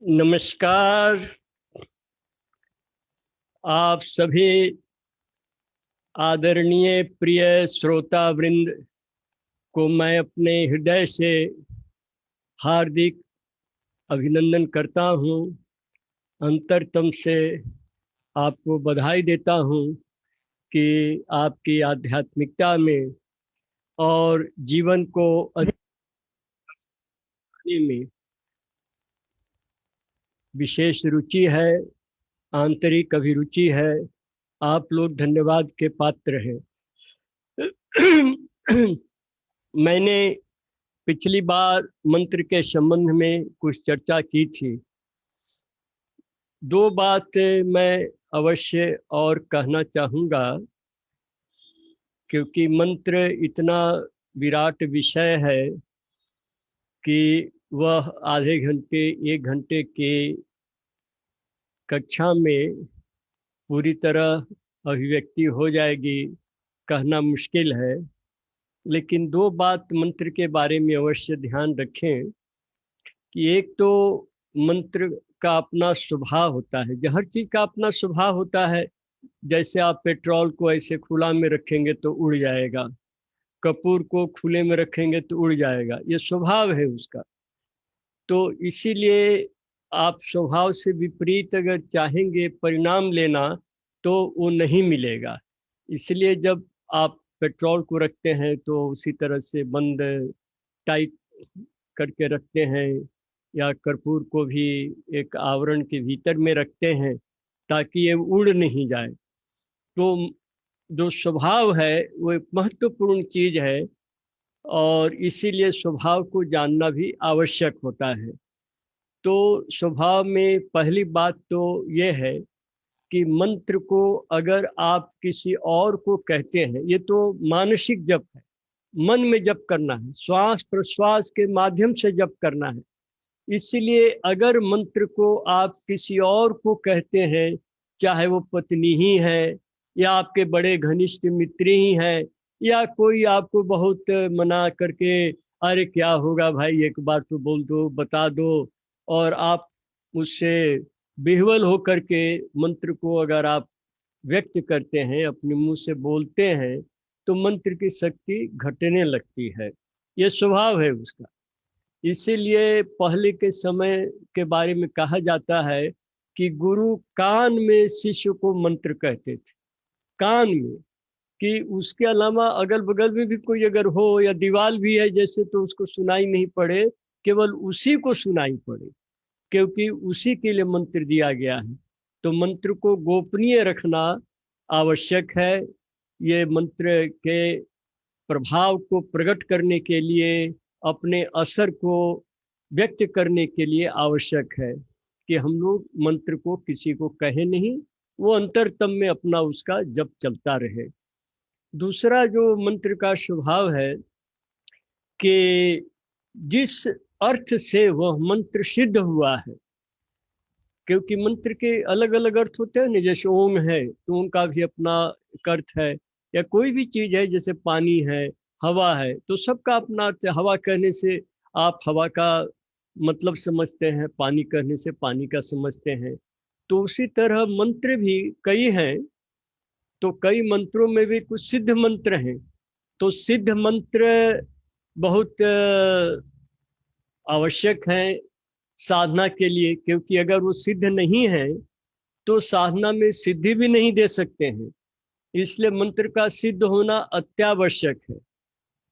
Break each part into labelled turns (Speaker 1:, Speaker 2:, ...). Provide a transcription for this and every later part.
Speaker 1: नमस्कार। आप सभी आदरणीय प्रिय श्रोता वृंद को मैं अपने हृदय से हार्दिक अभिनंदन करता हूं। अंतरतम से आपको बधाई देता हूं कि आपकी आध्यात्मिकता में और जीवन को अधिक बनाने में विशेष रुचि है, आंतरिक अभिरुचि है। आप लोग धन्यवाद के पात्र हैं। मैंने पिछली बार मंत्र के संबंध में कुछ चर्चा की थी। दो बात मैं अवश्य और कहना चाहूँगा, क्योंकि मंत्र इतना विराट विषय है कि वह आधे घंटे एक घंटे के कक्षा में पूरी तरह अभिव्यक्ति हो जाएगी, कहना मुश्किल है। लेकिन दो बात मंत्र के बारे में अवश्य ध्यान रखें कि एक तो मंत्र का अपना स्वभाव होता है। हर चीज का अपना स्वभाव होता है। जैसे आप पेट्रोल को ऐसे खुला में रखेंगे तो उड़ जाएगा, कपूर को खुले में रखेंगे तो उड़ जाएगा, ये स्वभाव है उसका। तो इसीलिए आप स्वभाव से विपरीत अगर चाहेंगे परिणाम लेना तो वो नहीं मिलेगा। इसलिए जब आप पेट्रोल को रखते हैं तो उसी तरह से बंद टाइट करके रखते हैं, या कर्पूर को भी एक आवरण के भीतर में रखते हैं ताकि ये उड़ नहीं जाए। तो जो स्वभाव है वो एक महत्वपूर्ण चीज है, और इसीलिए स्वभाव को जानना भी आवश्यक होता है। तो स्वभाव में पहली बात तो ये है कि मंत्र को अगर आप किसी और को कहते हैं, ये तो मानसिक जप है, मन में जप करना है, श्वास प्रश्वास के माध्यम से जप करना है। इसलिए अगर मंत्र को आप किसी और को कहते हैं, चाहे वो पत्नी ही है, या आपके बड़े घनिष्ठ मित्र ही हैं, या कोई आपको बहुत मना करके अरे क्या होगा भाई एक बार तो बोल दो, बता दो, और आप उससे विह्वल होकर के मंत्र को अगर आप व्यक्त करते हैं, अपने मुंह से बोलते हैं, तो मंत्र की शक्ति घटने लगती है। ये स्वभाव है उसका। इसीलिए पहले के समय के बारे में कहा जाता है कि गुरु कान में शिष्य को मंत्र कहते थे। कान में, कि उसके अलावा अगल बगल में भी कोई अगर हो या दीवार भी है जैसे, तो उसको सुनाई नहीं पड़े, केवल उसी को सुनाई पड़े, क्योंकि उसी के लिए मंत्र दिया गया है। तो मंत्र को गोपनीय रखना आवश्यक है। ये मंत्र के प्रभाव को प्रकट करने के लिए, अपने असर को व्यक्त करने के लिए आवश्यक है कि हम लोग मंत्र को किसी को कहे नहीं, वो अंतरतम में अपना उसका जप चलता रहे। दूसरा जो मंत्र का स्वभाव है कि जिस अर्थ से वह मंत्र सिद्ध हुआ है, क्योंकि मंत्र के अलग अलग अर्थ होते हैं ना, जैसे ओम है तो उनका भी अपना एक अर्थ है, या कोई भी चीज है जैसे पानी है, हवा है, तो सबका अपना अर्थ है। हवा कहने से आप हवा का मतलब समझते हैं, पानी कहने से पानी का समझते हैं। तो उसी तरह मंत्र भी कई हैं। तो कई मंत्रों में भी कुछ सिद्ध मंत्र हैं। तो सिद्ध मंत्र बहुत आवश्यक हैं साधना के लिए, क्योंकि अगर वो सिद्ध नहीं है तो साधना में सिद्धि भी नहीं दे सकते हैं। इसलिए मंत्र का सिद्ध होना अत्यावश्यक है,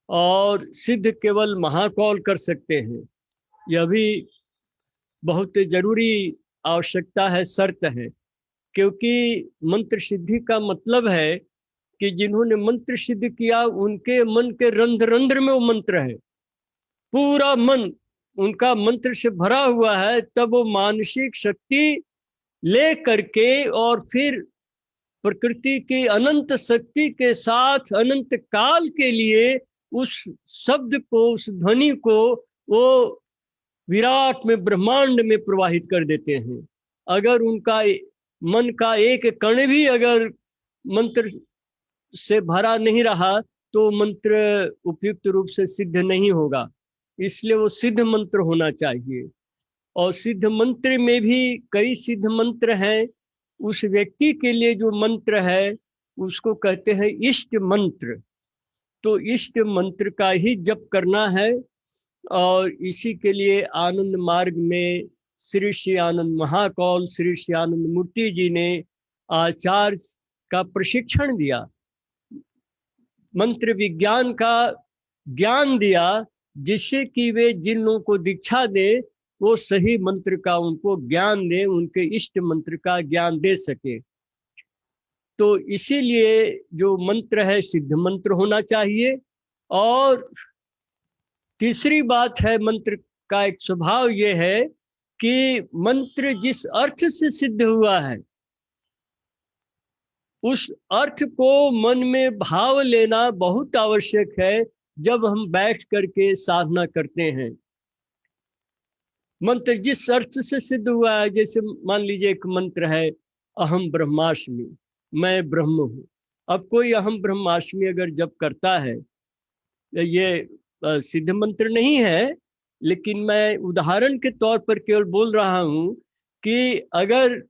Speaker 1: और सिद्ध केवल महाकौल कर सकते हैं। यह भी बहुत जरूरी आवश्यकता है, शर्त है। क्योंकि मंत्र सिद्धि का मतलब है कि जिन्होंने मंत्र सिद्ध किया उनके मन के रंध्र रंध्र में वो मंत्र है, पूरा मन उनका मंत्र से भरा हुआ है। तब वो मानसिक शक्ति ले करके और फिर प्रकृति की अनंत शक्ति के साथ अनंत काल के लिए उस शब्द को, उस ध्वनि को वो विराट में, ब्रह्मांड में प्रवाहित कर देते हैं। अगर उनका मन का एक कण भी अगर मंत्र से भरा नहीं रहा तो मंत्र उपयुक्त रूप से सिद्ध नहीं होगा। इसलिए वो सिद्ध मंत्र होना चाहिए। और सिद्ध मंत्र में भी कई सिद्ध मंत्र हैं। उस व्यक्ति के लिए जो मंत्र है उसको कहते हैं इष्ट मंत्र। तो इष्ट मंत्र का ही जप करना है। और इसी के लिए आनंद मार्ग में श्री श्री आनंद महाकौल श्री श्री आनंद मूर्ति जी ने आचार्य का प्रशिक्षण दिया, मंत्र विज्ञान का ज्ञान दिया, जिससे कि वे जिन लोगों को दीक्षा दे वो सही मंत्र का उनको ज्ञान दे, उनके इष्ट मंत्र का ज्ञान दे सके। तो इसीलिए जो मंत्र है सिद्ध मंत्र होना चाहिए। और तीसरी बात है मंत्र का एक स्वभाव ये है कि मंत्र जिस अर्थ से सिद्ध हुआ है उस अर्थ को मन में भाव लेना बहुत आवश्यक है जब हम बैठ करके साधना करते हैं। मंत्र जिस अर्थ से सिद्ध हुआ है, जैसे मान लीजिए एक मंत्र है अहम ब्रह्मास्मि, मैं ब्रह्म हूँ। अब कोई अहम ब्रह्मास्मि अगर जप करता है, ये सिद्ध मंत्र नहीं है, लेकिन मैं उदाहरण के तौर पर केवल बोल रहा हूँ कि अगर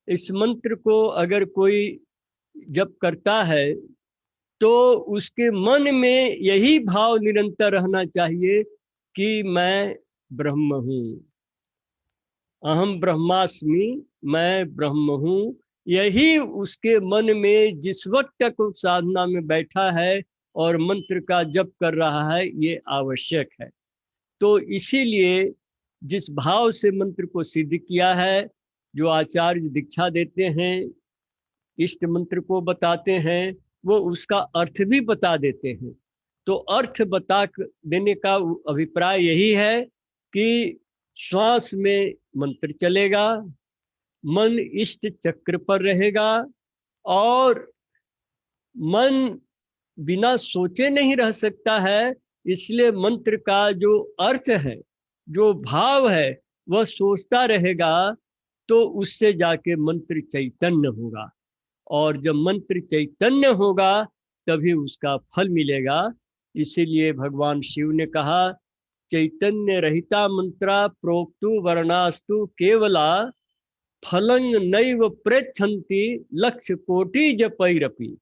Speaker 1: इस मंत्र को अगर कोई जप करता है तो उसके मन में यही भाव निरंतर रहना चाहिए कि मैं ब्रह्म हूँ, अहम ब्रह्मास्मि, मैं ब्रह्म हूँ। यही उसके मन में जिस वक्त तक उस साधना में बैठा है और मंत्र का जप कर रहा है ये आवश्यक है। तो इसीलिए जिस भाव से मंत्र को सिद्ध किया है, जो आचार्य दीक्षा देते हैं, इष्ट मंत्र को बताते हैं, वो उसका अर्थ भी बता देते हैं। तो अर्थ बता देने का अभिप्राय यही है कि श्वास में मंत्र चलेगा, मन इष्ट चक्र पर रहेगा और मन बिना सोचे नहीं रह सकता है। इसलिए मंत्र का जो अर्थ है, जो भाव है, वह सोचता रहेगा तो उससे जाके मंत्र चैतन्य होगा। और जब मंत्र चैतन्य होगा तभी उसका फल मिलेगा। इसीलिए भगवान शिव ने कहा चैतन्य रहिता मंत्रा प्रोक्तु वर्णास्तु केवला फलं नैव प्रेक्षन्ति लक्ष्य कोटि जपैरपि।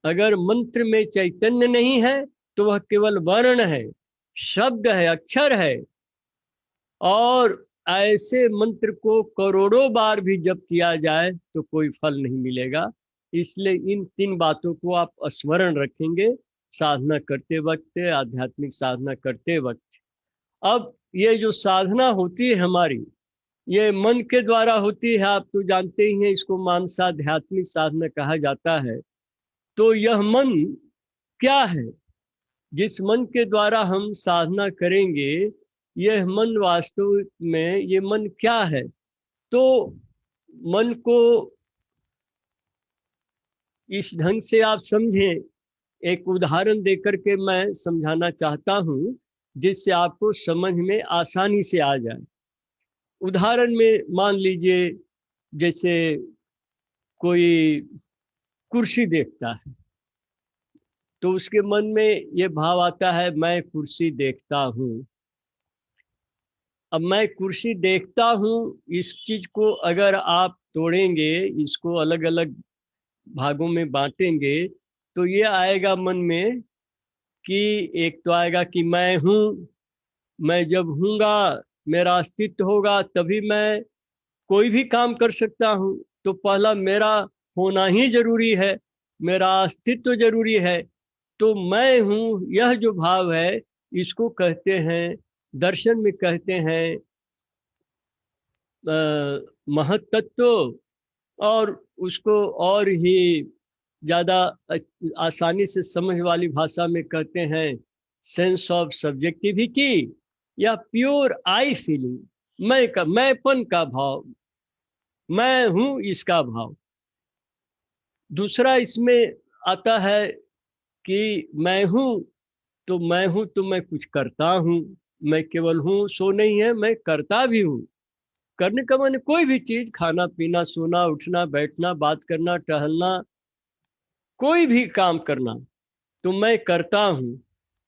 Speaker 1: अगर मंत्र में चैतन्य नहीं है तो वह केवल वर्ण है, शब्द है, अक्षर है। और ऐसे मंत्र को करोड़ों बार भी जप किया जाए तो कोई फल नहीं मिलेगा। इसलिए इन तीन बातों को आप स्मरण रखेंगे साधना करते वक्त, आध्यात्मिक साधना करते वक्त। अब ये जो साधना होती है हमारी, ये मन के द्वारा होती है। आप तो जानते ही हैं, इसको मानसाध्यात्मिक साधना कहा जाता है। तो यह मन क्या है जिस मन के द्वारा हम साधना करेंगे? यह मन वास्तव में ये मन क्या है? तो मन को इस ढंग से आप समझें, एक उदाहरण देकर के मैं समझाना चाहता हूं जिससे आपको समझ में आसानी से आ जाए। उदाहरण में मान लीजिए जैसे कोई कुर्सी देखता है तो उसके मन में ये भाव आता है मैं कुर्सी देखता हूँ। अब मैं कुर्सी देखता हूँ, इस चीज को अगर आप तोड़ेंगे, इसको अलग अलग भागों में बांटेंगे तो ये आएगा मन में कि एक तो आएगा कि मैं हूँ, मैं जब हूँगा मेरा अस्तित्व होगा तभी मैं कोई भी काम कर सकता हूँ। तो पहला मेरा होना ही जरूरी है, मेरा अस्तित्व जरूरी है। तो मैं हूँ यह जो भाव है इसको कहते हैं, दर्शन में कहते हैं महत्तत्व। और उसको और ही ज़्यादा आसानी से समझ वाली भाषा में कहते हैं सेंस ऑफ सब्जेक्टिविटी या प्योर आई फीलिंग, मैंपन का भाव, मैं हूँ इसका भाव। दूसरा इसमें आता है कि मैं हूँ तो मैं कुछ करता हूँ। मैं केवल हूँ सो नहीं है, मैं करता भी हूँ। करने का माने कोई भी चीज, खाना पीना, सोना, उठना, बैठना, बात करना, टहलना, कोई भी काम करना तो मैं करता हूँ।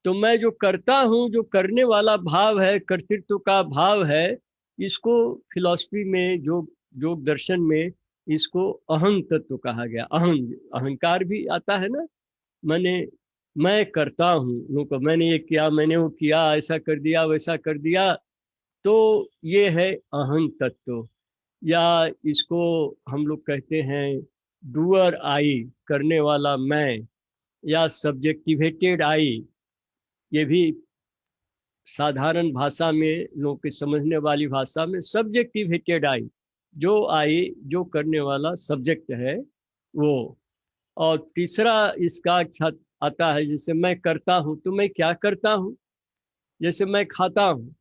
Speaker 1: तो मैं जो करता हूँ, जो करने वाला भाव है, कर्तृत्व का भाव है, इसको फिलॉसफी में, योग दर्शन में इसको अहं तत्व कहा गया। अहंकार भी आता है ना, मैं करता हूँ, लोगों मैंने ये किया, मैंने वो किया, ऐसा कर दिया, वैसा कर दिया, तो ये है अहं तत्व। या इसको हम लोग कहते हैं डूअर आई, करने वाला मैं, या सब्जेक्टिवेटेड आई। ये भी साधारण भाषा में, लोग के समझने वाली भाषा में सब्जेक्टिवेटेड आई, जो आई, जो करने वाला सब्जेक्ट है वो। और तीसरा इसका आता है, जैसे मैं करता हूँ, तो मैं क्या करता हूँ। जैसे मैं खाता हूँ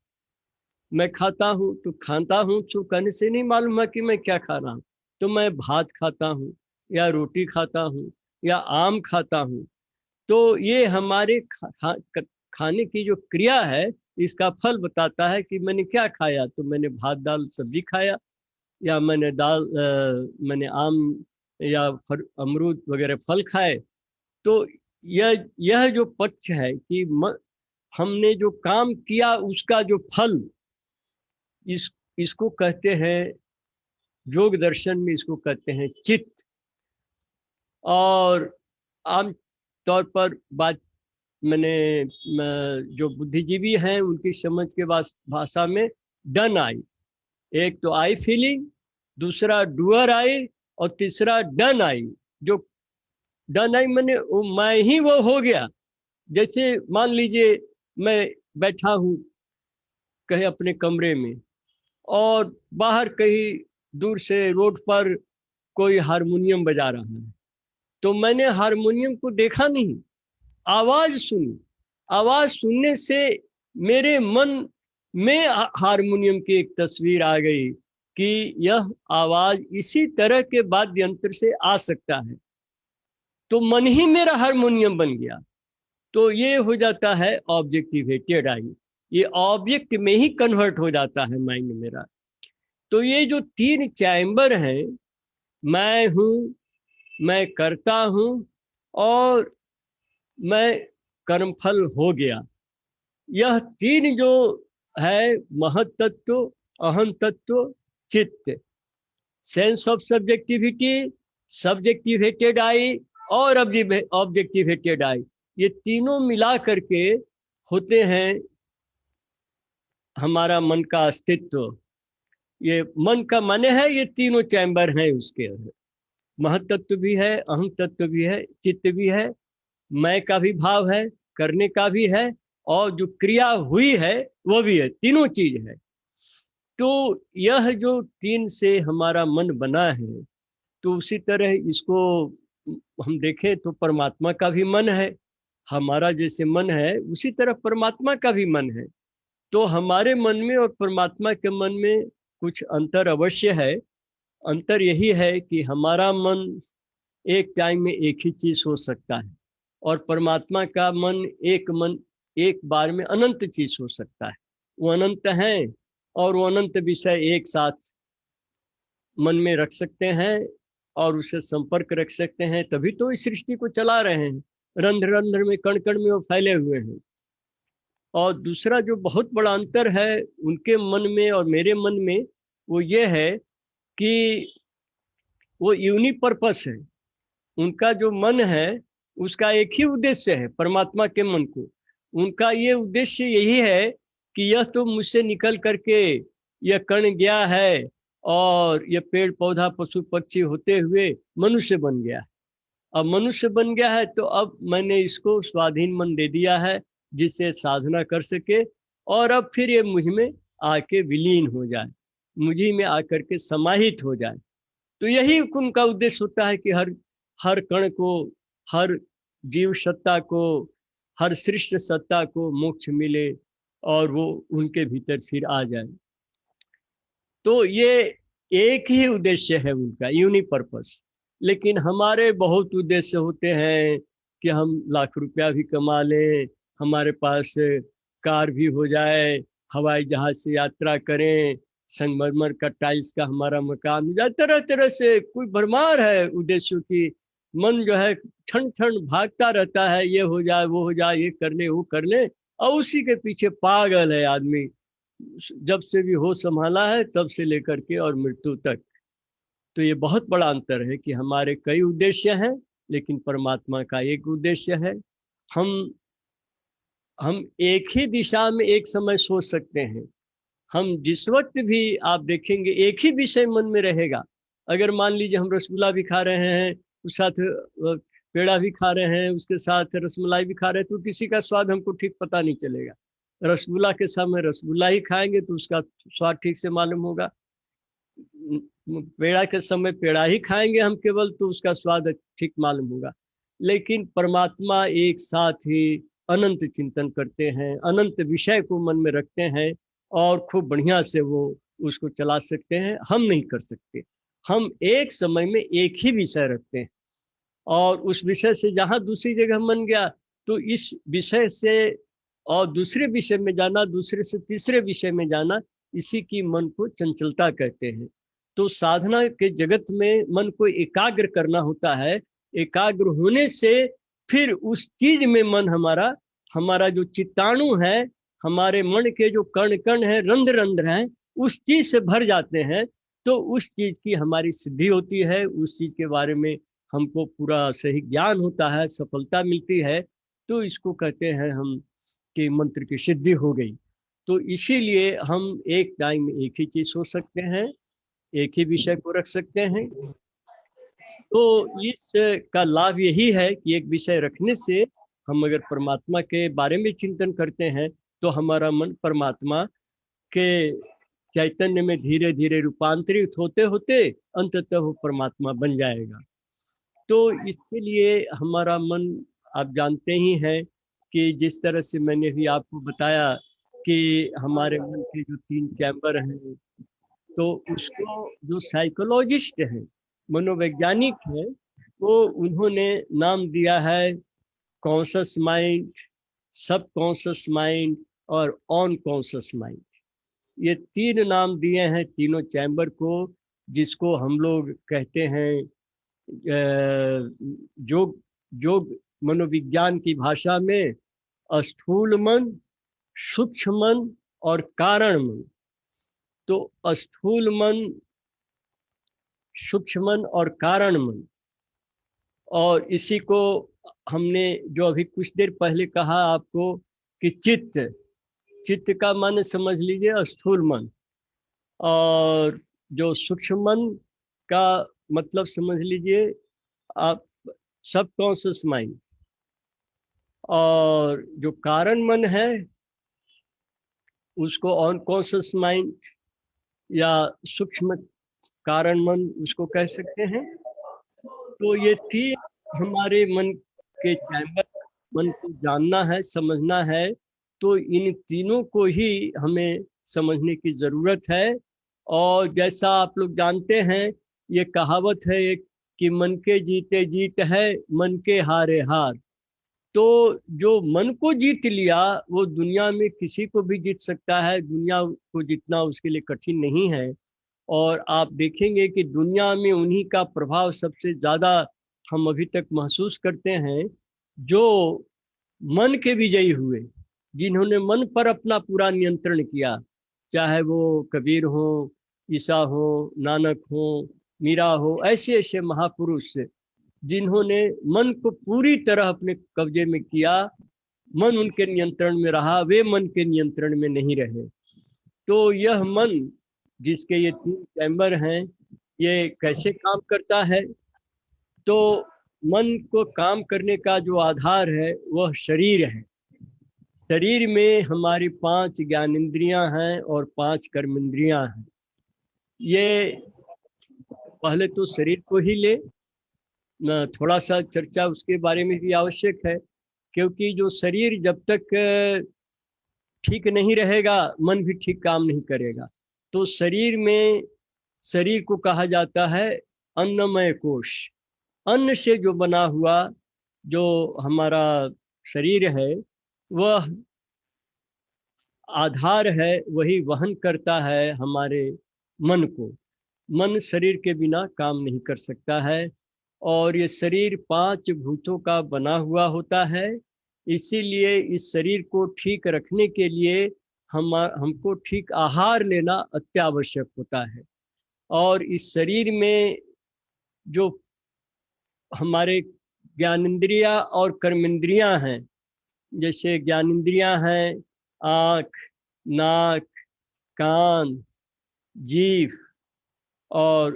Speaker 1: तो खाता हूँ, तो कहने से नहीं मालूम है कि मैं क्या खा रहा हूँ। तो मैं भात खाता हूँ, या रोटी खाता हूँ, या आम खाता हूँ, तो ये हमारे खाने की जो क्रिया है, इसका फल बताता है कि मैंने क्या खाया। तो मैंने भात दाल सब्जी खाया, या मैंने आम या अमरूद वगैरह फल खाए। तो यह जो पक्ष है कि हमने जो काम किया उसका जो फल, इसको कहते हैं, योग दर्शन में इसको कहते हैं चित्त। और आम तौर पर बात जो बुद्धिजीवी हैं उनकी समझ के भाषा में डन आई। एक तो आई फीलिंग, दूसरा डूअर आई, और तीसरा डन आई। जो डन आई मैंने मैं ही वो हो गया। जैसे मान लीजिए मैं बैठा हूँ कहीं अपने कमरे में, और बाहर कहीं दूर से रोड पर कोई हारमोनियम बजा रहा है, तो मैंने हारमोनियम को देखा नहीं, आवाज सुनी। आवाज सुनने से मेरे मन में हारमोनियम की एक तस्वीर आ गई कि यह आवाज इसी तरह के वाद्य यंत्र से आ सकता है, तो मन ही मेरा हारमोनियम बन गया। तो ये हो जाता है ऑब्जेक्टिवेटेड आई, ये ऑब्जेक्ट में ही कन्वर्ट हो जाता है माइंड मेरा। तो ये जो तीन चैम्बर हैं, मैं हूँ, मैं करता हूँ, और मैं कर्मफल हो गया, यह तीन जो है महत तत्व, अहं तत्व, चित्त, सेंस ऑफ सब्जेक्टिविटी, सब्जेक्टिवेटेड आई, और ऑब्जेक्टिवेटेड आई, ये तीनों मिला करके होते हैं हमारा मन का अस्तित्व। ये मन का माने है, ये तीनों चैम्बर हैं उसके, महत तत्व भी है, अहं तत्व भी है, चित्त भी है, मैं का भी भाव है, करने का भी है, और जो क्रिया हुई है वो भी है, तीनों चीज है। तो यह जो तीन से हमारा मन बना है, तो उसी तरह इसको हम देखें तो परमात्मा का भी मन है। हमारा जैसे मन है उसी तरह परमात्मा का भी मन है। तो हमारे मन में और परमात्मा के मन में कुछ अंतर अवश्य है। अंतर यही है कि हमारा मन एक टाइम में एक ही चीज हो सकता है, और परमात्मा का मन एक बार में अनंत चीज हो सकता है। वो अनंत हैं, और वो अनंत विषय एक साथ मन में रख सकते हैं, और उससे संपर्क रख सकते हैं, तभी तो इस सृष्टि को चला रहे हैं। रंध्र रंध्र में, कण कण में वो फैले हुए हैं। और दूसरा जो बहुत बड़ा अंतर है उनके मन में और मेरे मन में, वो ये है कि वो यूनिपर्पस है। उनका जो मन है उसका एक ही उद्देश्य है, परमात्मा के मन को। उनका ये उद्देश्य यही है कि यह तो मुझसे निकल करके यह कण गया है, और यह पेड़ पौधा पशु पक्षी होते हुए मनुष्य बन गया है। अब मनुष्य बन गया है तो अब मैंने इसको स्वाधीन मन दे दिया है, जिससे साधना कर सके, और अब फिर ये मुझ में आके विलीन हो जाए, मुझी में आकर के समाहित हो जाए। तो यही उनका उद्देश्य होता है कि हर हर कण को, हर जीव सत्ता को, हर सृष्टि सत्ता को मोक्ष मिले, और वो उनके भीतर फिर आ जाए। तो ये एक ही उद्देश्य है उनका, यूनिपर्पस। लेकिन हमारे बहुत उद्देश्य होते हैं कि हम लाख रुपया भी कमा लें, हमारे पास कार भी हो जाए, हवाई जहाज से यात्रा करें, संगमरमर का टाइल्स का हमारा मकान हो जाए, तरह तरह से कोई भरमार है उद्देश्यों की। मन जो है क्षण क्षण भागता रहता है, ये हो जाए वो हो जाए, ये कर ले वो कर ले, और उसी के पीछे पागल है आदमी, जब से भी होश संभाला है तब से लेकर के और मृत्यु तक। तो ये बहुत बड़ा अंतर है कि हमारे कई उद्देश्य हैं लेकिन परमात्मा का एक उद्देश्य है। हम हम एक ही दिशा में एक समय सोच सकते हैं। हम जिस वक्त भी आप देखेंगे एक ही विषय मन में रहेगा। अगर मान लीजिए हम रसगुल्ला भी खा रहे हैं, उस साथ पेड़ा भी खा रहे हैं, उसके साथ रसमलाई भी खा रहे हैं, तो किसी का स्वाद हमको ठीक पता नहीं चलेगा। रसगुल्ला के समय रसगुल्ला ही खाएंगे तो उसका स्वाद ठीक से मालूम होगा। पेड़ा के समय पेड़ा ही खाएंगे हम केवल, तो उसका स्वाद ठीक मालूम होगा। लेकिन परमात्मा एक साथ ही अनंत चिंतन करते हैं, अनंत विषय को मन में रखते हैं और खूब बढ़िया से वो उसको चला सकते हैं। हम नहीं कर सकते। हम एक समय में एक ही विषय रखते हैं और उस विषय से जहाँ दूसरी जगह मन गया तो इस विषय से और दूसरे विषय में जाना, दूसरे से तीसरे विषय में जाना, इसी की मन को चंचलता कहते हैं। तो साधना के जगत में मन को एकाग्र करना होता है। एकाग्र होने से फिर उस चीज में मन हमारा जो चित्ताणु है, हमारे मन के जो कण कण है, रंध्र रंध्र हैं, उस चीज से भर जाते हैं। तो उस चीज की हमारी सिद्धि होती है, उस चीज के बारे में हमको पूरा सही ज्ञान होता है, सफलता मिलती है। तो इसको कहते हैं हम कि मंत्र की सिद्धि हो गई। तो इसीलिए हम एक टाइम में एक ही चीज सोच सकते हैं, एक ही विषय को रख सकते हैं। तो इस का लाभ यही है कि एक विषय रखने से हम अगर परमात्मा के बारे में चिंतन करते हैं तो हमारा मन परमात्मा के चैतन्य में धीरे धीरे रूपांतरित होते होते अंततः वो परमात्मा बन जाएगा। तो इसके लिए हमारा मन, आप जानते ही हैं कि जिस तरह से मैंने भी आपको बताया कि हमारे मन के जो 3 चैम्बर हैं, तो उसको जो साइकोलॉजिस्ट हैं, मनोवैज्ञानिक हैं, वो उन्होंने नाम दिया है कॉन्शस माइंड, सब कॉन्शस माइंड और ऑन कॉन्शस माइंड। ये 3 नाम दिए हैं तीनों चैम्बर को, जिसको हम लोग कहते हैं योग योग मनोविज्ञान की भाषा में स्थूल मन, सूक्ष्म मन और कारण मन। तो स्थूल मन, सूक्ष्म मन और कारण मन, और इसी को हमने जो अभी कुछ देर पहले कहा आपको कि चित्त, चित्त का मन समझ लीजिए स्थूल मन, और जो सूक्ष्म मन का मतलब समझ लीजिए आप सब कॉन्शियस माइंड, और जो कारण मन है उसको ऑन कॉन्शियस माइंड या सूक्ष्म कारण मन उसको कह सकते हैं। तो ये 3 हमारे मन के चैम्बर, मन को जानना है, समझना है। तो इन तीनों को ही हमें समझने की जरूरत है। और जैसा आप लोग जानते हैं, ये कहावत है एक कि मन के जीते जीत है, मन के हारे हार। तो जो मन को जीत लिया वो दुनिया में किसी को भी जीत सकता है। दुनिया को जीतना उसके लिए कठिन नहीं है। और आप देखेंगे कि दुनिया में उन्हीं का प्रभाव सबसे ज़्यादा हम अभी तक महसूस करते हैं, जो मन के विजयी हुए, जिन्होंने मन पर अपना पूरा नियंत्रण किया। चाहे वो कबीर हो, ईसा हो, नानक हो, मीरा हो, ऐसे ऐसे महापुरुष जिन्होंने मन को पूरी तरह अपने कब्जे में किया, मन उनके नियंत्रण में रहा, वे मन के नियंत्रण में नहीं रहे। तो यह मन जिसके ये 3 चैम्बर हैं, ये कैसे काम करता है? तो मन को काम करने का जो आधार है वह शरीर है। शरीर में हमारी 5 ज्ञानेंद्रियां हैं और 5 कर्मेंद्रियां हैं। ये पहले तो शरीर को ही ले, थोड़ा सा चर्चा उसके बारे में भी आवश्यक है, क्योंकि जो शरीर जब तक ठीक नहीं रहेगा, मन भी ठीक काम नहीं करेगा। तो शरीर में, शरीर को कहा जाता है अन्नमय कोश। अन्न से जो बना हुआ जो हमारा शरीर है, वह आधार है, वही वहन करता है हमारे मन को। मन शरीर के बिना काम नहीं कर सकता है। और ये शरीर 5 भूतों का बना हुआ होता है। इसीलिए इस शरीर को ठीक रखने के लिए हमको ठीक आहार लेना अत्यावश्यक होता है। और इस शरीर में जो हमारे ज्ञानेंद्रियां और कर्मेंद्रियां हैं, जैसे ज्ञानेंद्रियां हैं आँख, नाक, कान, जीभ और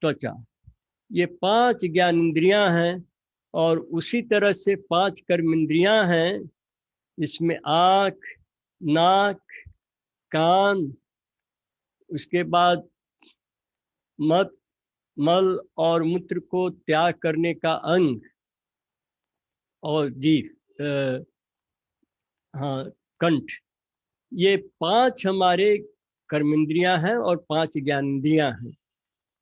Speaker 1: त्वचा, ये 5 ज्ञानेंद्रियां हैं। और उसी तरह से 5 कर्मेंद्रियां हैं। इसमें आँख, नाक, कान, उसके बाद मल और मूत्र को त्याग करने का अंग, और जीभ, हाँ, कंठ, ये 5 हमारे कर्मेंद्रियां हैं और 5 ज्ञानेंद्रियां हैं।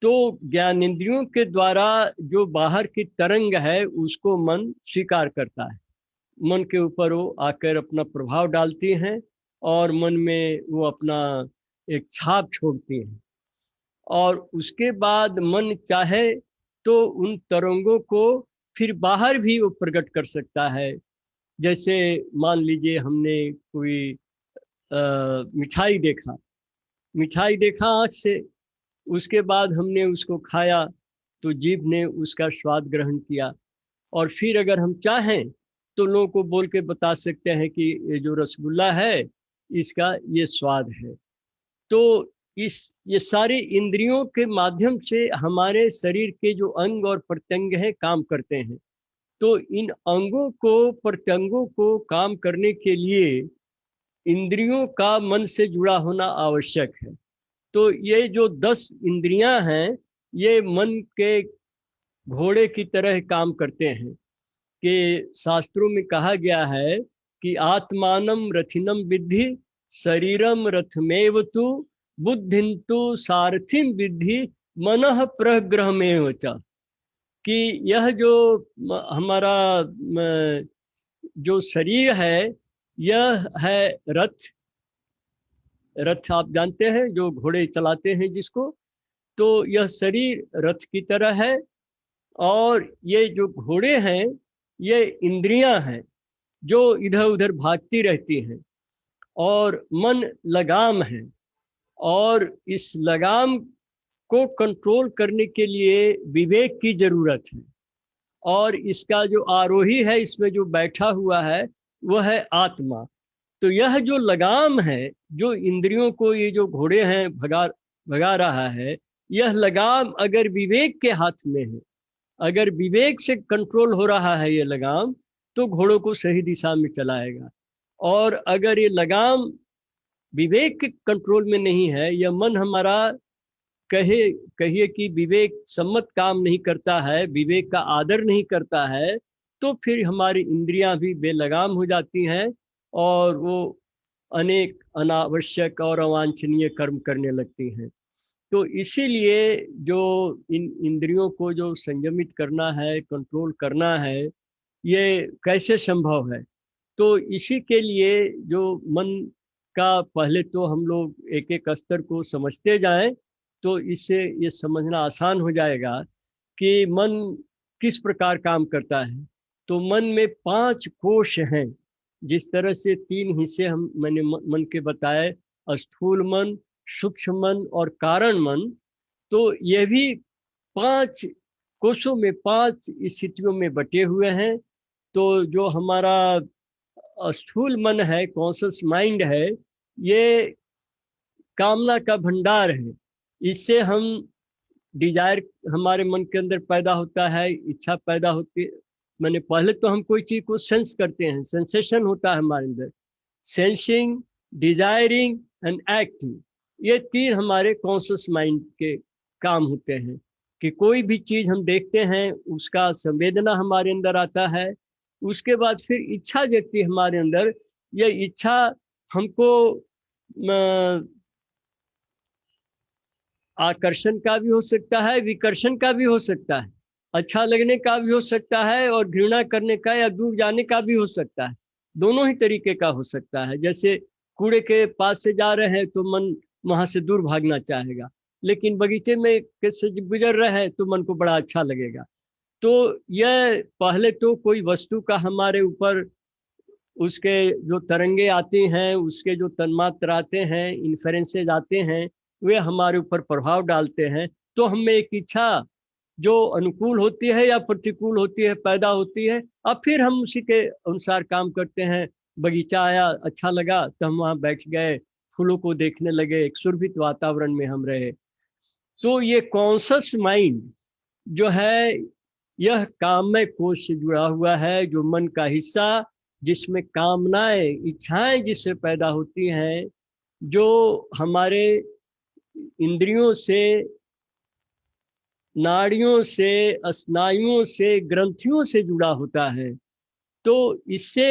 Speaker 1: तो ज्ञानेंद्रियों के द्वारा जो बाहर की तरंग है उसको मन स्वीकार करता है। मन के ऊपर वो आकर अपना प्रभाव डालती हैं और मन में वो अपना एक छाप छोड़ती हैं। और उसके बाद मन चाहे तो उन तरंगों को फिर बाहर भी वो प्रकट कर सकता है। जैसे मान लीजिए हमने कोई मिठाई देखा, मिठाई देखा आँख से, उसके बाद हमने उसको खाया तो जीभ ने उसका स्वाद ग्रहण किया। और फिर अगर हम चाहें तो लोगों को बोल के बता सकते हैं कि ये जो रसगुल्ला है इसका ये स्वाद है। तो ये सारे इंद्रियों के माध्यम से हमारे शरीर के जो अंग और प्रत्यंग हैं काम करते हैं। तो इन अंगों को, प्रत्यंगों को काम करने के लिए इंद्रियों का मन से जुड़ा होना आवश्यक है। तो ये जो 10 इंद्रियां हैं ये मन के घोड़े की तरह काम करते हैं। कि शास्त्रों में कहा गया है कि आत्मानम रथिनम विद्धि शरीरम रथमेव तु बुद्धिन्तु सारथिम विद्धि मनः प्रग्रहमेव च। कि यह जो हमारा जो शरीर है यह है रथ। रथ आप जानते हैं, जो घोड़े चलाते हैं जिसको। तो यह शरीर रथ की तरह है और ये जो घोड़े हैं ये इंद्रियां हैं जो इधर उधर भागती रहती हैं। और मन लगाम है, और इस लगाम को कंट्रोल करने के लिए विवेक की जरूरत है। और इसका जो आरोही है, इसमें जो बैठा हुआ है वह है आत्मा। तो यह जो लगाम है, जो इंद्रियों को ये जो घोड़े हैं भगा भगा रहा है, यह लगाम अगर विवेक के हाथ में है, अगर विवेक से कंट्रोल हो रहा है ये लगाम, तो घोड़ों को सही दिशा में चलाएगा। और अगर ये लगाम विवेक के कंट्रोल में नहीं है, यह मन हमारा कहिए कि विवेक सम्मत काम नहीं करता है, विवेक का आदर नहीं करता है, तो फिर हमारी इंद्रियां भी बेलगाम हो जाती हैं और वो अनेक अनावश्यक और अवांछनीय कर्म करने लगती हैं। तो इसीलिए जो इन इंद्रियों को जो संयमित करना है, कंट्रोल करना है, ये कैसे संभव है? तो इसी के लिए जो मन का पहले तो हम लोग एक एक स्तर को समझते जाएं, तो इससे ये समझना आसान हो जाएगा कि मन किस प्रकार काम करता है। तो मन में 5 कोश हैं। जिस तरह से 3 हिस्से मैंने मन के बताए, स्थूल मन, सूक्ष्म मन और कारण मन। तो ये भी 5 कोशों में, 5 स्थितियों में बटे हुए हैं। तो जो हमारा स्थूल मन है, कॉन्शियस माइंड है, ये कामना का भंडार है। इससे हम डिजायर हमारे मन के अंदर पैदा होता है, इच्छा पैदा होती है। मैंने पहले तो हम कोई चीज को सेंस करते हैं, सेंसेशन होता है हमारे अंदर। सेंसिंग, डिजायरिंग एंड एक्टिंग, ये 3 हमारे कॉन्शियस माइंड के काम होते हैं। कि कोई भी चीज हम देखते हैं उसका संवेदना हमारे अंदर आता है। उसके बाद फिर इच्छा जगती है हमारे अंदर। यह इच्छा हमको आकर्षण का भी हो सकता है, विकर्षण का भी हो सकता है, अच्छा लगने का भी हो सकता है और घृणा करने का या दूर जाने का भी हो सकता है। दोनों ही तरीके का हो सकता है। जैसे कूड़े के पास से जा रहे हैं तो मन वहां से दूर भागना चाहेगा, लेकिन बगीचे में से गुजर रहे हैं तो मन को बड़ा अच्छा लगेगा। तो यह पहले तो कोई वस्तु का हमारे ऊपर उसके जो तरंगे आती हैं, उसके जो तन्मात्र आते हैं, इन्फ्लुएंसेस आते हैं, वे हमारे ऊपर प्रभाव डालते हैं। तो हमें एक इच्छा जो अनुकूल होती है या प्रतिकूल होती है पैदा होती है, अब फिर हम उसी के अनुसार काम करते हैं। बगीचा आया, अच्छा लगा तो हम वहाँ बैठ गए, फूलों को देखने लगे, एक सुरभित वातावरण में हम रहे। तो ये कॉन्शस माइंड जो है, यह काममय कोश से जुड़ा हुआ है, जो मन का हिस्सा, जिसमें कामनाएं, इच्छाएं जिससे पैदा होती हैं, जो हमारे इंद्रियों से, नाड़ियों से, स्नायुओं से, ग्रंथियों से जुड़ा होता है। तो इससे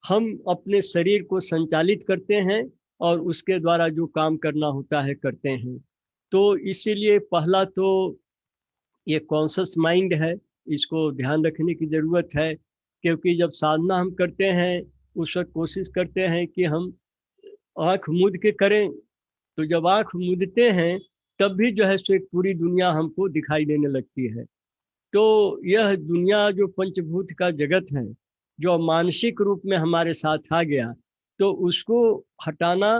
Speaker 1: हम अपने शरीर को संचालित करते हैं और उसके द्वारा जो काम करना होता है करते हैं। तो इसीलिए पहला तो ये कॉन्शस माइंड है, इसको ध्यान रखने की ज़रूरत है। क्योंकि जब साधना हम करते हैं उस वक्त कोशिश करते हैं कि हम आँख मूंद के करें, तो जब आँख मूंदते हैं तब भी जो है सो एक पूरी दुनिया हमको दिखाई देने लगती है। तो यह दुनिया जो पंचभूत का जगत है, जो मानसिक रूप में हमारे साथ आ गया, तो उसको हटाना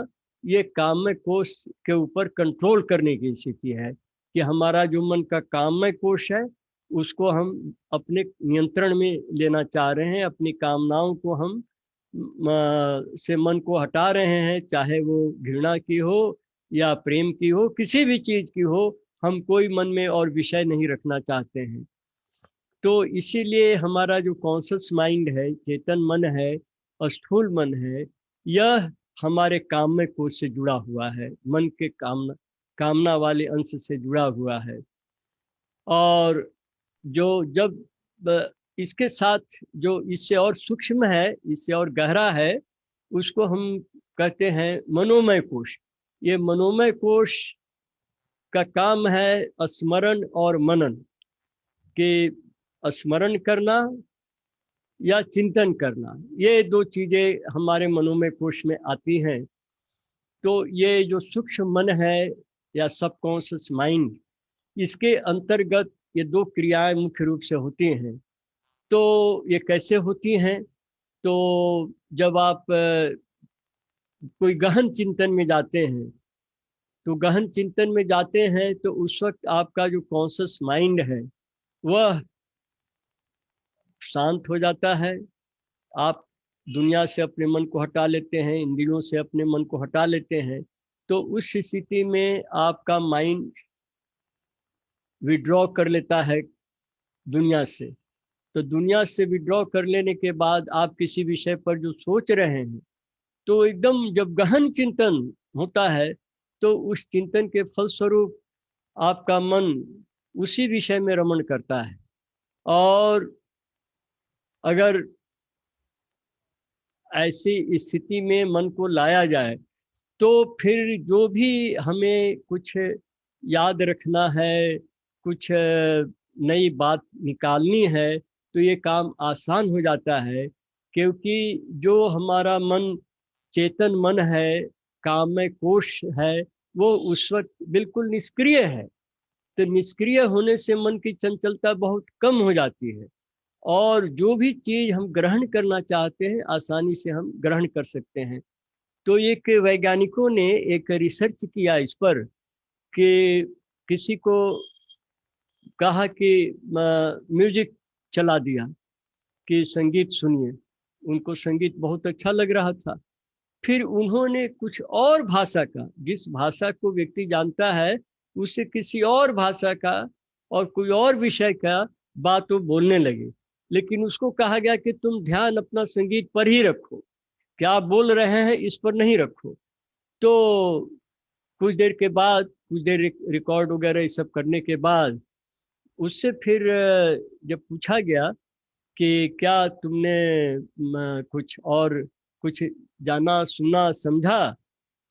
Speaker 1: ये काममय कोश के ऊपर कंट्रोल करने की स्थिति है। कि हमारा जो मन का काममय कोश है उसको हम अपने नियंत्रण में लेना चाह रहे हैं, अपनी कामनाओं को हम से मन को हटा रहे हैं, चाहे वो घृणा की हो या प्रेम की हो, किसी भी चीज की हो, हम कोई मन में और विषय नहीं रखना चाहते हैं। तो इसीलिए हमारा जो कॉन्शस माइंड है, चेतन मन है, स्थूल मन है, यह हमारे काममय कोश से जुड़ा हुआ है, मन के कामना वाले अंश से जुड़ा हुआ है। और जो जब इसके साथ जो इससे और सूक्ष्म है, इससे और गहरा है, उसको हम कहते हैं मनोमय कोश। ये मनोमय कोश का काम है स्मरण और मनन, कि स्मरण करना या चिंतन करना, ये दो चीजें हमारे मनोमय कोश में आती हैं। तो ये जो सूक्ष्म मन है या सबकॉन्शियस माइंड, इसके अंतर्गत ये दो क्रियाएं मुख्य रूप से होती हैं। तो ये कैसे होती हैं? तो जब आप कोई गहन चिंतन में जाते हैं, तो गहन चिंतन में जाते हैं तो उस वक्त आपका जो कॉन्शियस माइंड है वह शांत हो जाता है। आप दुनिया से अपने मन को हटा लेते हैं, इंद्रियों से अपने मन को हटा लेते हैं। तो उस स्थिति में आपका माइंड विड्रॉ कर लेता है दुनिया से। तो दुनिया से विड्रॉ कर लेने के बाद आप किसी विषय पर जो सोच रहे हैं, तो एकदम जब गहन चिंतन होता है तो उस चिंतन के फलस्वरूप आपका मन उसी विषय में रमण करता है। और अगर ऐसी स्थिति में मन को लाया जाए तो फिर जो भी हमें कुछ याद रखना है, कुछ नई बात निकालनी है, तो ये काम आसान हो जाता है। क्योंकि जो हमारा मन, चेतन मन है, काममय कोश है, वो उस वक्त बिल्कुल निष्क्रिय है। तो निष्क्रिय होने से मन की चंचलता बहुत कम हो जाती है, और जो भी चीज हम ग्रहण करना चाहते हैं आसानी से हम ग्रहण कर सकते हैं। तो एक वैज्ञानिकों ने एक रिसर्च किया इस पर, कि किसी को कहा कि म्यूजिक चला दिया कि संगीत सुनिए। उनको संगीत बहुत अच्छा लग रहा था। फिर उन्होंने कुछ और भाषा का, जिस भाषा को व्यक्ति जानता है उससे किसी और भाषा का और कोई और विषय का बात वो बोलने लगे। लेकिन उसको कहा गया कि तुम ध्यान अपना संगीत पर ही रखो, क्या आप बोल रहे हैं इस पर नहीं रखो। तो कुछ देर के बाद, कुछ देर रिकॉर्ड वगैरह ये सब करने के बाद उससे फिर जब पूछा गया कि क्या तुमने कुछ और कुछ जाना, सुना, समझा,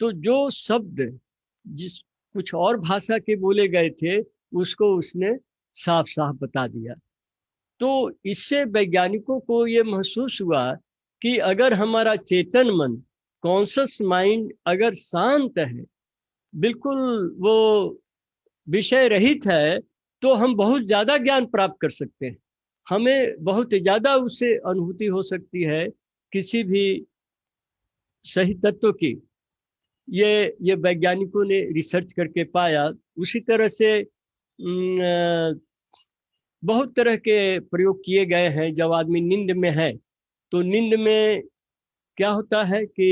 Speaker 1: तो जो शब्द जिस कुछ और भाषा के बोले गए थे उसको उसने साफ साफ बता दिया। तो इससे वैज्ञानिकों को ये महसूस हुआ कि अगर हमारा चेतन मन, कॉन्शस माइंड अगर शांत है, बिल्कुल वो विषय रहित है, तो हम बहुत ज़्यादा ज्ञान प्राप्त कर सकते हैं, हमें बहुत ज़्यादा उससे अनुभूति हो सकती है किसी भी सही तत्व की। ये वैज्ञानिकों ने रिसर्च करके पाया। उसी तरह से बहुत तरह के प्रयोग किए गए हैं। जब आदमी नींद में है तो नींद में क्या होता है कि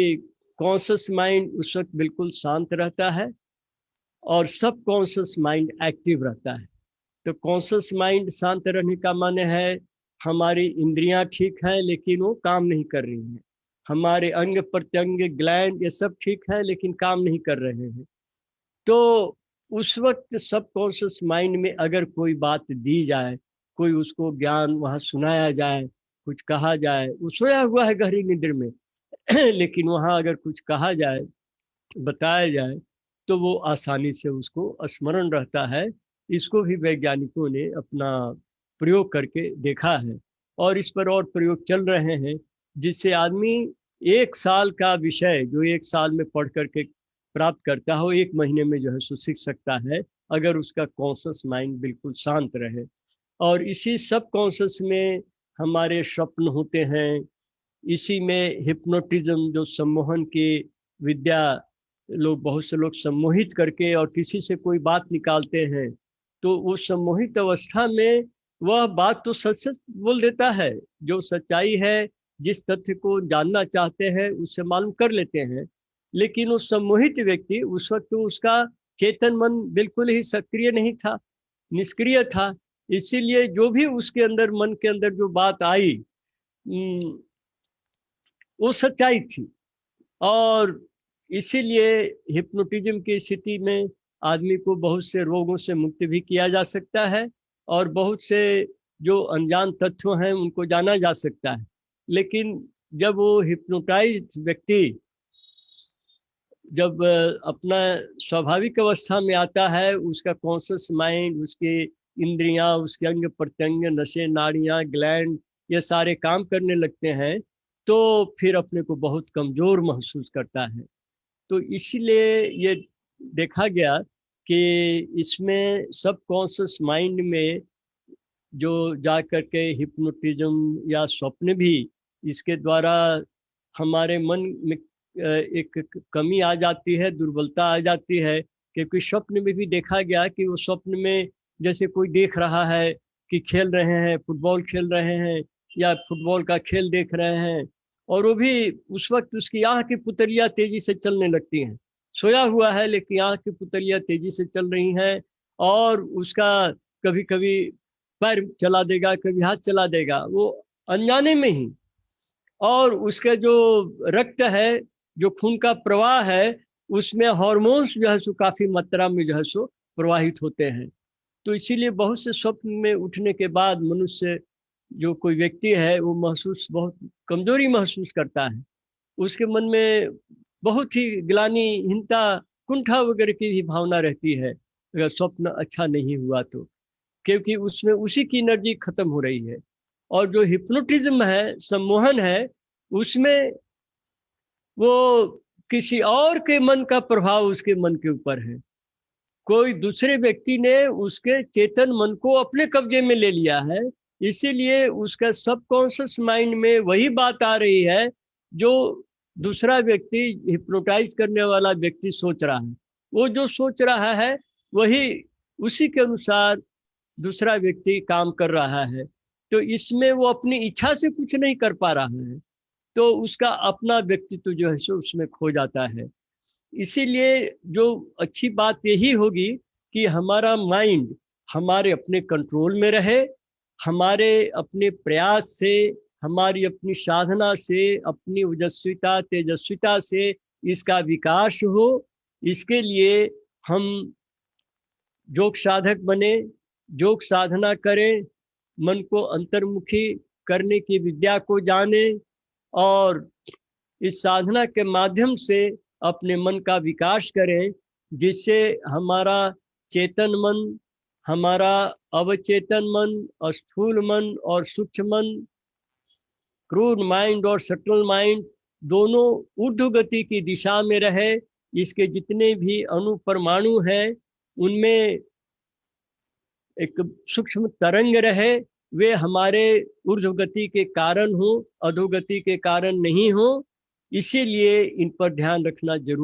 Speaker 1: कॉन्शस माइंड उस वक्त बिल्कुल शांत रहता है और सब कॉन्शस माइंड एक्टिव रहता है। तो कॉन्शस माइंड शांत रहने का माने है हमारी इंद्रियां ठीक हैं लेकिन वो काम नहीं कर रही हैं, हमारे अंग प्रत्यंग ग्लैंड ये सब ठीक है लेकिन काम नहीं कर रहे हैं। तो उस वक्त सब कॉन्शियस माइंड में अगर कोई बात दी जाए, कोई उसको ज्ञान वहाँ सुनाया जाए, कुछ कहा जाए, वो सोया हुआ है गहरी निद्र में लेकिन वहाँ अगर कुछ कहा जाए, बताया जाए, तो वो आसानी से उसको स्मरण रहता है। इसको भी वैज्ञानिकों ने अपना प्रयोग करके देखा है और इस पर और प्रयोग चल रहे हैं, जिससे आदमी 1 साल का विषय जो 1 साल में पढ़ करके प्राप्त करता हो 1 महीने में जो है सो सीख सकता है, अगर उसका कॉन्शस माइंड बिल्कुल शांत रहे। और इसी सब कॉन्शस में हमारे स्वप्न होते हैं, इसी में हिप्नोटिज्म जो सम्मोहन की विद्या, लोग बहुत से लोग सम्मोहित करके और किसी से कोई बात निकालते हैं तो वो सम्मोहित अवस्था में वह बात तो सच सच बोल देता है, जो सच्चाई है, जिस तथ्य को जानना चाहते हैं उससे मालूम कर लेते हैं। लेकिन उस सम्मोहित व्यक्ति उस वक्त तो उसका चेतन मन बिल्कुल ही सक्रिय नहीं था, निष्क्रिय था। इसीलिए जो भी उसके अंदर मन के अंदर जो बात आई वो सच्चाई थी। और इसीलिए हिप्नोटिज्म की स्थिति में आदमी को बहुत से रोगों से मुक्त भी किया जा सकता है और बहुत से जो अनजान तत्व हैं उनको जाना जा सकता है। लेकिन जब वो हिप्नोटाइज्ड व्यक्ति जब अपना स्वाभाविक अवस्था में आता है, उसका कॉन्शियस माइंड, उसके इंद्रियां, उसके अंग प्रत्यंग, नसें, नाड़ियां, ग्लैंड ये सारे काम करने लगते हैं, तो फिर अपने को बहुत कमजोर महसूस करता है। तो इसीलिए ये देखा गया कि इसमें सब कॉन्शियस माइंड में जो जा कर के हिप्नोटिज्म या स्वप्न भी, इसके द्वारा हमारे मन में एक कमी आ जाती है, दुर्बलता आ जाती है। क्योंकि स्वप्न में भी देखा गया कि वो स्वप्न में जैसे कोई देख रहा है कि खेल रहे हैं, फुटबॉल खेल रहे हैं या फुटबॉल का खेल देख रहे हैं, और वो भी उस वक्त उसकी आँख की पुतलियाँ तेजी से चलने लगती हैं। सोया हुआ है लेकिन आँख की पुतलियाँ तेजी से चल रही हैं और उसका कभी कभी पैर चला देगा, कभी हाथ चला देगा, वो अनजाने में ही। और उसके जो रक्त है, जो खून का प्रवाह है, उसमें हार्मोन्स जो है सो काफी मात्रा में जो है सो प्रवाहित होते हैं। तो इसीलिए बहुत से स्वप्न में उठने के बाद मनुष्य, जो कोई व्यक्ति है, वो महसूस बहुत कमजोरी महसूस करता है। उसके मन में बहुत ही ग्लानि, हिंसा, कुंठा वगैरह की भी भावना रहती है अगर स्वप्न अच्छा नहीं हुआ तो, क्योंकि उसमें उसी की एनर्जी खत्म हो रही है। और जो हिप्नोटिज्म है, सम्मोहन है, उसमें वो किसी और के मन का प्रभाव उसके मन के ऊपर है। कोई दूसरे व्यक्ति ने उसके चेतन मन को अपने कब्जे में ले लिया है, इसीलिए उसका सबकॉन्शियस माइंड में वही बात आ रही है जो दूसरा व्यक्ति, हिप्नोटाइज करने वाला व्यक्ति सोच रहा है। वो जो सोच रहा है वही, उसी के अनुसार दूसरा व्यक्ति काम कर रहा है। तो इसमें वो अपनी इच्छा से कुछ नहीं कर पा रहा है, तो उसका अपना व्यक्तित्व जो है सो उसमें खो जाता है। इसीलिए जो अच्छी बात यही होगी कि हमारा माइंड हमारे अपने कंट्रोल में रहे, हमारे अपने प्रयास से, हमारी अपनी साधना से, अपनी ओजस्विता तेजस्विता से इसका विकास हो। इसके लिए हम योग साधक बने, योग साधना करें, मन को अंतर्मुखी करने की विद्या को जाने और इस साधना के माध्यम से अपने मन का विकास करें, जिससे हमारा चेतन मन, हमारा अवचेतन मन, स्थूल मन और सूक्ष्म मन, क्रूड माइंड और सटल माइंड, दोनों ऊर्ध्व गति की दिशा में रहे। इसके जितने भी अणु परमाणु हैं उनमें एक सूक्ष्म तरंग रहे, वे हमारे ऊर्ध्वगति के कारण हो, अधोगति के कारण नहीं हो। इसीलिए इन पर ध्यान रखना जरूरी